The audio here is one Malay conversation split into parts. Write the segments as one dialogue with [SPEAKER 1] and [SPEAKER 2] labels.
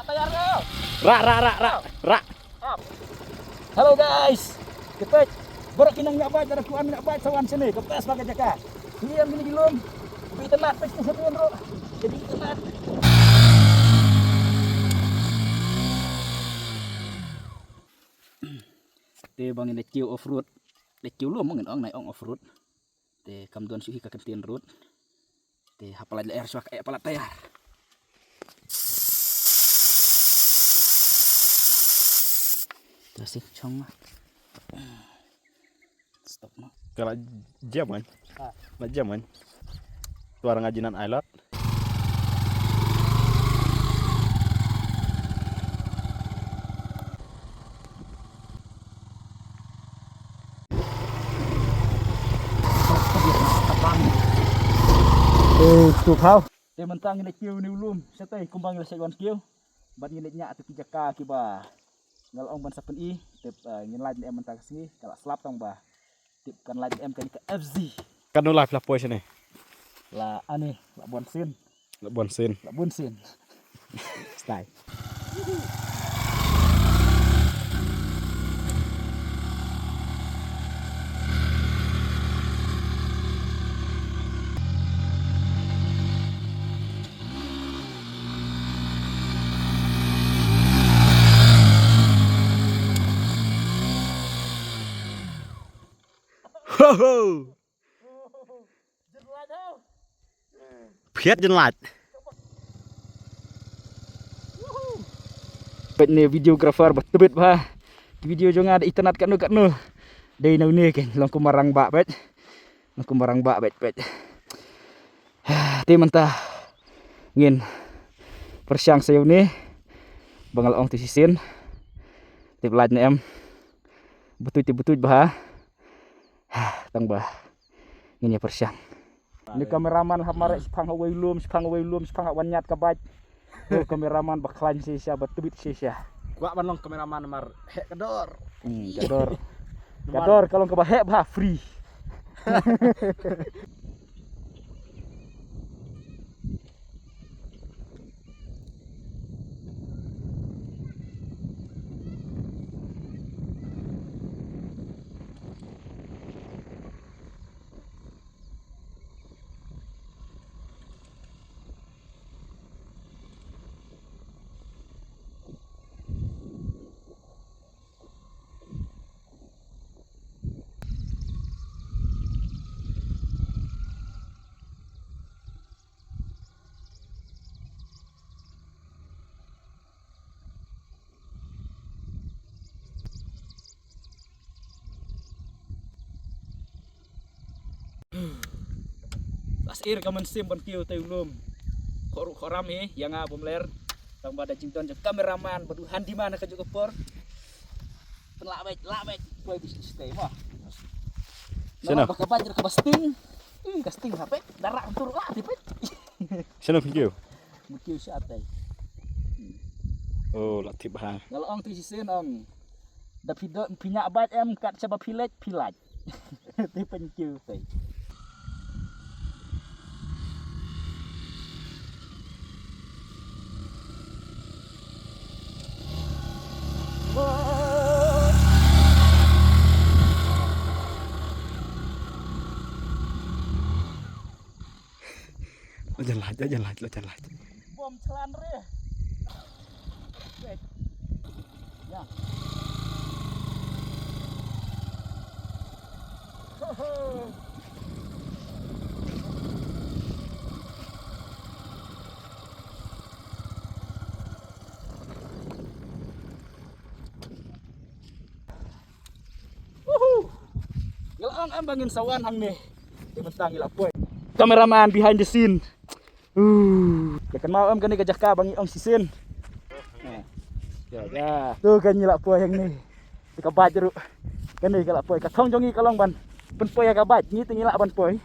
[SPEAKER 1] Ra. Halo guys, kita baru kinang nyabat ada kuan nyabat sawan sini kepes pakai jaka. Diam gini belum. Tapi tenat pes tu satu bro. Jadi tenat. Te bangin lekiu off road. Lekiu lu mungkin ong naik ong off road. Te kamduan suhi ka kentian road. Te hapalat air suak kayak palat tayar. Terus cong mah. Stop no.
[SPEAKER 2] Kalau jam kan? Lah jam kan? Suara ngajinan alat.
[SPEAKER 1] Tu kau. Te mentang ini kiu ni ulum. Setai kumbang lesai wan kiu. Ban ini nyak tu kijaka kiba. Ngal ong ban sapen i. Tep ngin lain em mentang sini. Kalau selap tong bah. Tip kan lain em kali ke FZ.
[SPEAKER 2] Kan nu live lah pois ni.
[SPEAKER 1] Lah aneh, lah bonsin.
[SPEAKER 2] Lah bonsin.
[SPEAKER 1] Lah bonsin. Stay.
[SPEAKER 2] Ho. Phiết dân lạch.
[SPEAKER 1] Bet ni videographer betebet bah. Video jonga ada internet kat nu. Dei nau ni kan long kumarang bak bet. Long kumarang bak bet. Ti mentah ngin persiang sayo ni bangal ong tu sisin. Ti laj ni em. Betut bah. Tang bah. Ngin ya persiang. Ni kameraman hamare sepang away lum, sepang wanyat kabaj. Oh kameraman baklan sisya betebit sisya.
[SPEAKER 2] Gua banong kameraman mar hek kedor.
[SPEAKER 1] Kador kalau ke bahek bah free. Pasir kaman sim ban kiu teu ulum. Khoram yang bom ler. Tang bada jington je kameraman badu handi mana ka juga por. Pelak baik boy di stay mah.
[SPEAKER 2] Sana.
[SPEAKER 1] Bakal banjir ke basting. Casting HP darak tur lah tipet.
[SPEAKER 2] Sana video.
[SPEAKER 1] Kiu si atai.
[SPEAKER 2] Oh, latip bah.
[SPEAKER 1] Kalau ong tu sisin ong. Da video pinyak bat em kat coba pilaj. Ti penkiu tai.
[SPEAKER 2] Jalan laj.
[SPEAKER 1] Bom celan re. Ya. Ngelang am bangin sawan hang nih. Di mentang gila poy. Kameraman behind the scene. Kan mau am kani gajah ka bangi ong sisin. Ya. Tu kan nyilak poy yang ni. Ka baj ru. Kani kalak poy ka thong jongi kalong ban. Pen poy ka baj ni tingilak ban poy.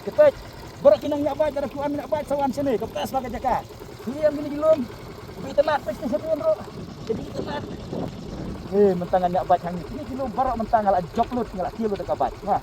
[SPEAKER 1] Kepet. Berak kinang nyak baik ada kuan nyak baik sawan sini. Kepes pakai jaka. Ini yang gini gilum. Bi tenat pes ni satu bro. Jadi tenat. Mentangan nyak baik hang ini gilum barak mentang ala joklut ngalak kilo dekat baik. Nah.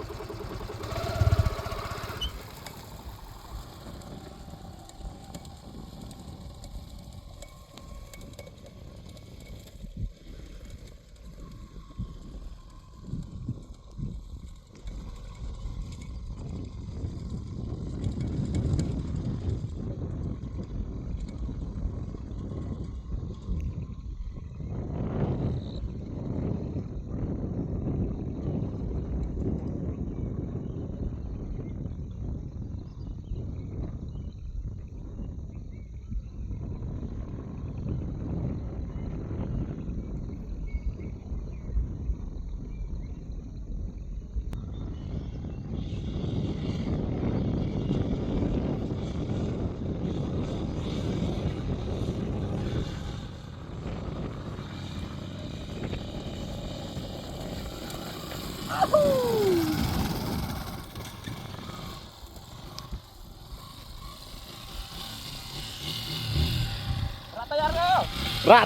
[SPEAKER 1] Rak.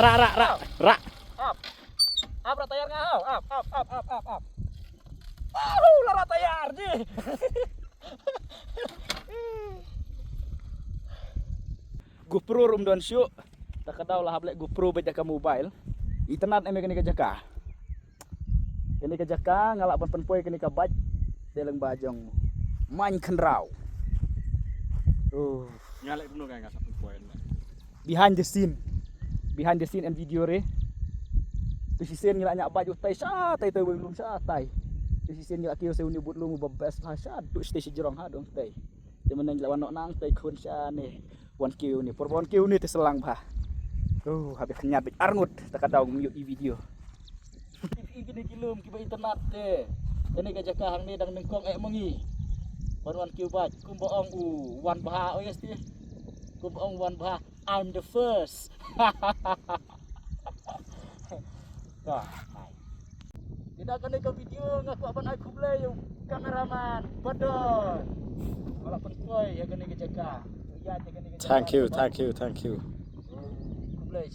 [SPEAKER 1] Rak tayar ngau. Up. Lara tayar je. GoPro rum don syuk. Tak kadau lah hablek GoPro baca ka mobile. Internet eme kini ka jaka. Kini ka jaka ngalak penpoi kini ka baj deleng bajong. Main kenrau.
[SPEAKER 2] Ngalek penuh kan satu poin.
[SPEAKER 1] Behind the scene and video re. Pisisen ngelak nyak baju tai satai tai belum satai. Pisisen ngelak kio seuni but lu babas ha du station jerong ha dong tai. Dia menang lawan nok nang tai kun syane. Wan kio ni por wan kio ni te selang bah. Habis kenyat arngut tak kadau mute video. Ini gilum kiba internet te. Ini gajaka hang ni dang nengkong mengi. Wan kio baj kumboong wan bah oyes ti. Kumboong wan bah I'm the first. Tidak akan ke video ngaku abang aku play kameraman bodoh. Kalau penkoi ya kena ke jaga.
[SPEAKER 2] Thank you.
[SPEAKER 1] Aku play